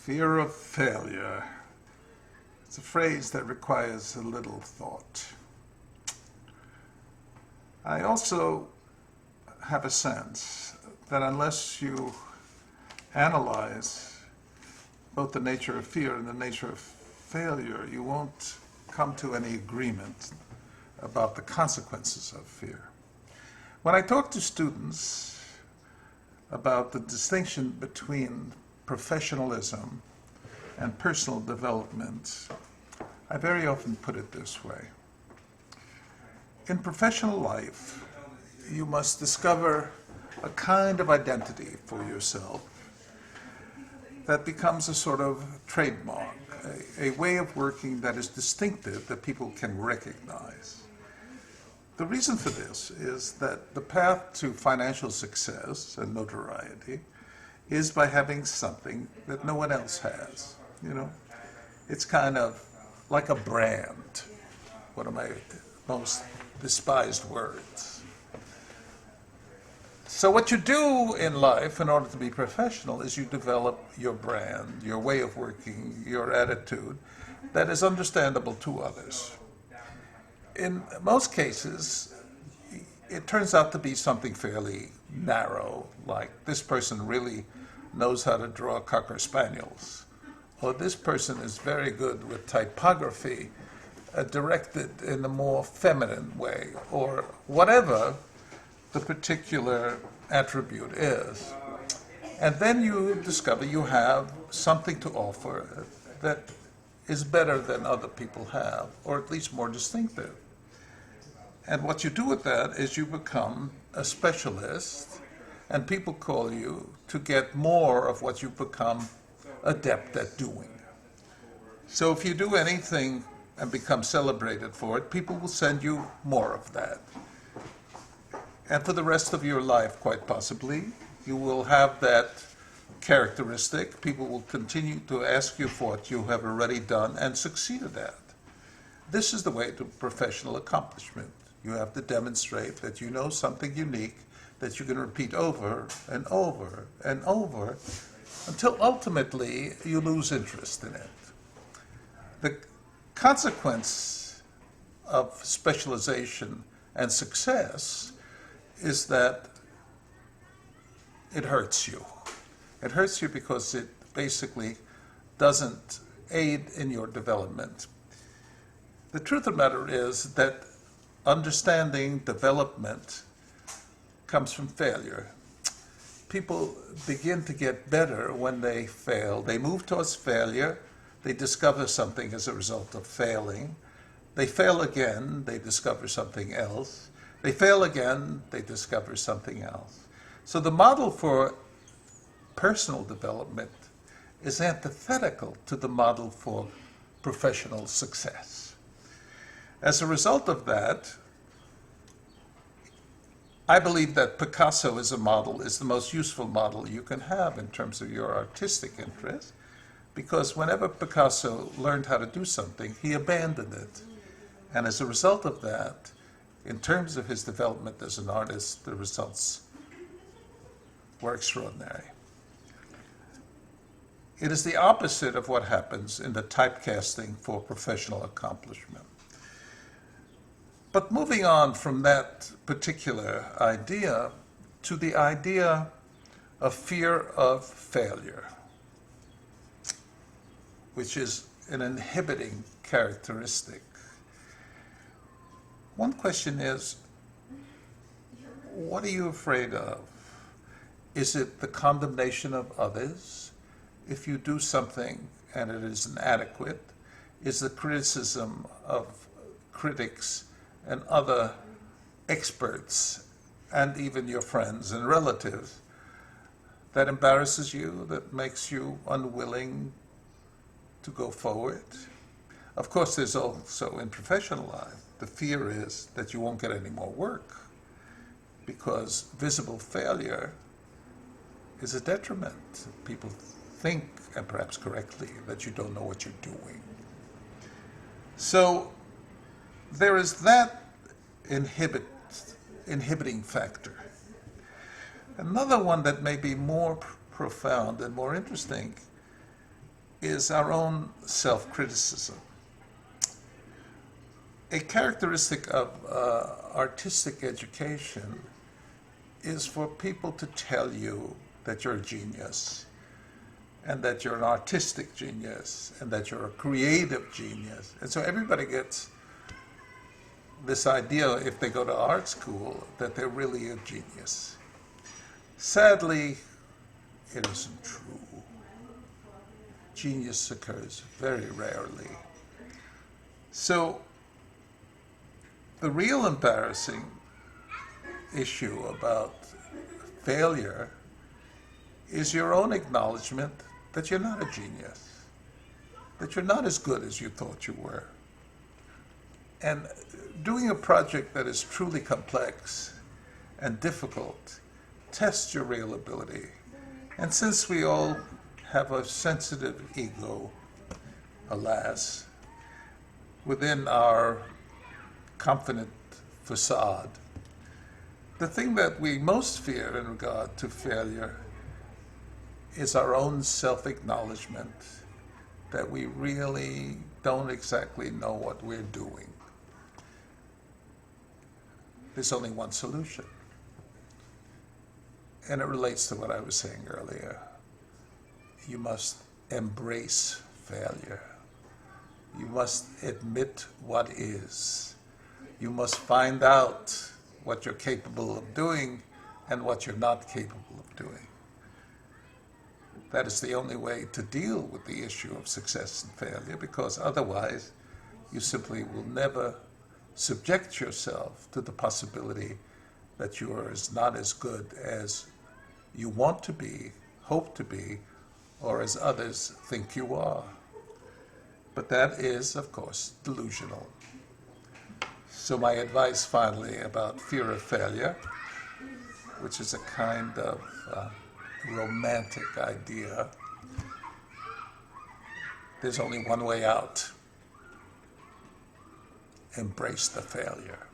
Fear of failure. It's a phrase that requires a little thought. I also have a sense that unless you analyze both the nature of fear and the nature of failure, you won't come to any agreement about the consequences of fear. When I talk to students about the distinction between professionalism and personal development, I very often put it this way. In professional life, you must discover a kind of identity for yourself that becomes a sort of trademark, a way of working that is distinctive, that people can recognize. The reason for this is that the path to financial success and notoriety is by having something that no one else has. You know, it's kind of like a brand, one of my most despised words. So what you do in life in order to be professional is you develop your brand, your way of working, your attitude that is understandable to others. In most cases, it turns out to be something fairly narrow, like this person really knows how to draw Cocker Spaniels, or this person is very good with typography, directed in a more feminine way, or whatever the particular attribute is. And then you discover you have something to offer that is better than other people have, or at least more distinctive. And what you do with that is you become a specialist, and people call you to get more of what you've become adept at doing. So if you do anything and become celebrated for it, people will send you more of that. And for the rest of your life, quite possibly, you will have that characteristic. People will continue to ask you for what you have already done and succeeded at. This is the way to professional accomplishment. You have to demonstrate that you know something unique that you can repeat over and over and over until ultimately you lose interest in it. The consequence of specialization and success is that it hurts you. It hurts you because it basically doesn't aid in your development. The truth of the matter is that understanding development comes from failure. People begin to get better when they fail. They move towards failure. They discover something as a result of failing. They fail again. They discover something else. They fail again. They discover something else. So the model for personal development is antithetical to the model for professional success. As a result of that, I believe that Picasso as a model is the most useful model you can have in terms of your artistic interest, because whenever Picasso learned how to do something, he abandoned it. And as a result of that, in terms of his development as an artist, the results were extraordinary. It is the opposite of what happens in the typecasting for professional accomplishment. But moving on from that particular idea to the idea of fear of failure, which is an inhibiting characteristic. One question is, what are you afraid of? Is it the condemnation of others if you do something and it is inadequate? Is the criticism of critics and other experts and even your friends and relatives that embarrasses you, that makes you unwilling to go forward? Of course, there's also in professional life, the fear is that you won't get any more work because visible failure is a detriment. People think, and perhaps correctly, that you don't know what you're doing. So there is that inhibiting factor. Another one that may be more profound and more interesting is our own self-criticism. A characteristic of artistic education is for people to tell you that you're a genius, and that you're an artistic genius, and that you're a creative genius. And so everybody gets this idea, if they go to art school, that they're really a genius. Sadly, it isn't true. Genius occurs very rarely. So the real embarrassing issue about failure is your own acknowledgement that you're not a genius, that you're not as good as you thought you were. And doing a project that is truly complex and difficult tests your real ability. And since we all have a sensitive ego, alas, within our confident facade, the thing that we most fear in regard to failure is our own self-acknowledgement that we really don't exactly know what we're doing. There's only one solution. And it relates to what I was saying earlier. You must embrace failure. You must admit what is. You must find out what you're capable of doing and what you're not capable of doing. That is the only way to deal with the issue of success and failure, because otherwise you simply will never subject yourself to the possibility that you are not as good as you want to be, hope to be, or as others think you are. But that is, of course, delusional. So my advice finally about fear of failure, which is a kind of romantic idea, there's only one way out. Embrace the failure.